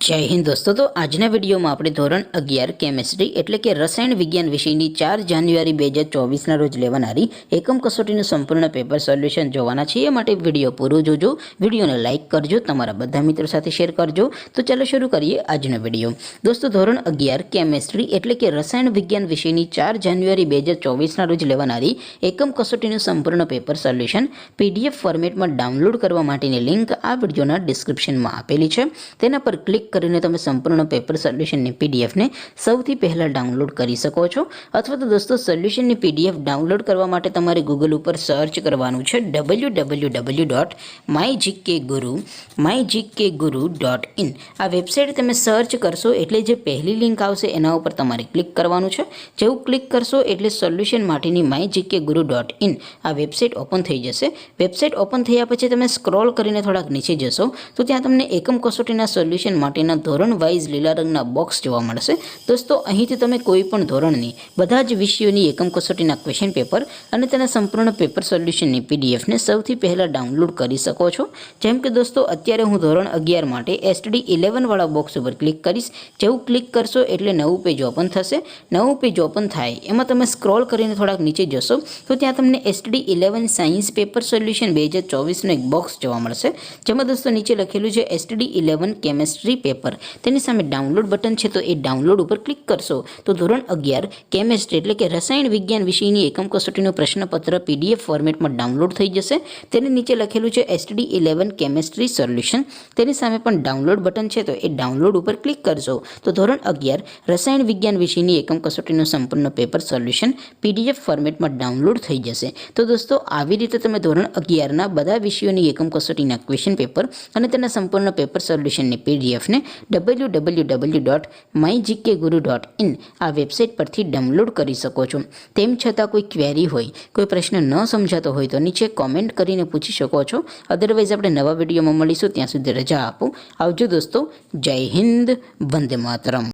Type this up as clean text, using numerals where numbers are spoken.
जय हिंद दोस्तों। तो आजना विडियो में આપણે ધોરણ 11 કેમેસ્ટ્રી એટલે કે રસાયણ વિજ્ઞાન વિષયની 4 જાન્યુઆરી 2024 ના રોજ લેવાનારી એકમ કસોટીનું સંપૂર્ણ પેપર સોલ્યુશન જોવાના છે। એ માટે વિડિયો પૂરો જોજો, વિડિયોને લાઈક કરજો, તમારા બધા મિત્રો સાથે શેર કરજો। તો ચાલો શરૂ કરીએ આજનો વિડિયો। દોસ્તો ધોરણ 11 કેમેસ્ટ્રી એટલે કે રસાયણ વિજ્ઞાન વિષયની 4 જાન્યુઆરી 2024 ના રોજ લેવાનારી એકમ કસોટીનું સંપૂર્ણ પેપર સોલ્યુશન પીડીએફ ફોર્મેટમાં ડાઉનલોડ કરવા માટેની લિંક આ વિડિયોના ડિસ્ક્રિપ્શનમાં આપેલી છે। તેના પર ક્લિક કરીને તમે સંપૂર્ણ પેપર સોલ્યુશનની પીડીએફને સૌથી પહેલાં ડાઉનલોડ કરી શકો છો। અથવા તો દોસ્તો સોલ્યુશનની પીડીએફ ડાઉનલોડ કરવા માટે તમારે ગૂગલ ઉપર સર્ચ કરવાનું છે www.mygkguru.in। આ વેબસાઇટ તમે સર્ચ કરશો એટલે જે પહેલી લિંક આવશે એના ઉપર તમારે ક્લિક કરવાનું છે। જેવું ક્લિક કરશો એટલે સોલ્યુશન માટેની mygkguru.in આ વેબસાઇટ ઓપન થઈ જશે। વેબસાઇટ ઓપન થયા પછી તમે સ્ક્રોલ કરીને થોડાક નીચે જશો તો ત્યાં તમને એકમ કસોટીના સોલ્યુશન માટેના ધોરણ વાઇઝ લીલા રંગના બોક્સ જોવા મળશે। દોસ્તો અહીંથી તમે કોઈ પણ ધોરણની બધા જ વિષયોની એકમ કસોટીના ક્વેશ્ચન પેપર અને તેના સંપૂર્ણ પેપર સોલ્યુશનની પીડીએફને સૌથી પહેલાં ડાઉનલોડ કરી શકો છો। જેમ કે દોસ્તો અત્યારે હું ધોરણ 11 માટે STD 11 વાળા બોક્સ ઉપર ક્લિક કરીશ। જેવું ક્લિક કરશો એટલે નવું પેજ ઓપન થશે। નવું પેજ ઓપન થાય એમાં તમે સ્ક્રોલ કરીને થોડાક નીચે જશો તો ત્યાં તમને STD 11 સાયન્સ પેપર સોલ્યુશન 2024નો એક બોક્સ જોવા મળશે। જેમાં દોસ્તો નીચે લખેલું છે STD 11 કેમેસ્ટ્રી પેપર, તેની સામે ડાઉનલોડ બટન છે તો એ ડાઉનલોડ ઉપર ક્લિક કરશો તો ધોરણ 11 કેમેસ્ટ્રી એટલે કે રસાયણ વિજ્ઞાન વિષયની એકમ કસોટીનું પ્રશ્નપત્ર પીડીએફ ફોર્મેટમાં ડાઉનલોડ થઈ જશે। તેની નીચે લખેલું છે STD 11 કેમેસ્ટ્રી સોલ્યુશન, તેની સામે પણ ડાઉનલોડ બટન છે તો એ ડાઉનલોડ ઉપર ક્લિક કરશો તો ધોરણ 11 રસાયણ વિજ્ઞાન વિષયની એકમ કસોટીનું સંપૂર્ણ પેપર સોલ્યુશન પીડીએફ ફોર્મેટમાં ડાઉનલોડ થઈ જશે। તો દોસ્તો આવી રીતે તમે ધોરણ 11ના બધા વિષયોની એકમ કસોટીના ક્વેશ્ચન પેપર અને તેના સંપૂર્ણ પેપર સોલ્યુશનની પીડીએફને www.mygkguru.in આ વેબસાઇટ પરથી ડાઉનલોડ કરી શકો છો। તેમ છતાં કોઈ ક્વેરી હોય, કોઈ પ્રશ્ન ન સમજાતો હોય તો નીચે કોમેન્ટ કરીને પૂછી શકો છો। અદરવાઇઝ આપણે નવા વિડીયોમાં મળીશું, ત્યાં સુધી રજા આપો। આવજો દોસ્તો, જય હિન્દ, વંદે માતરમ।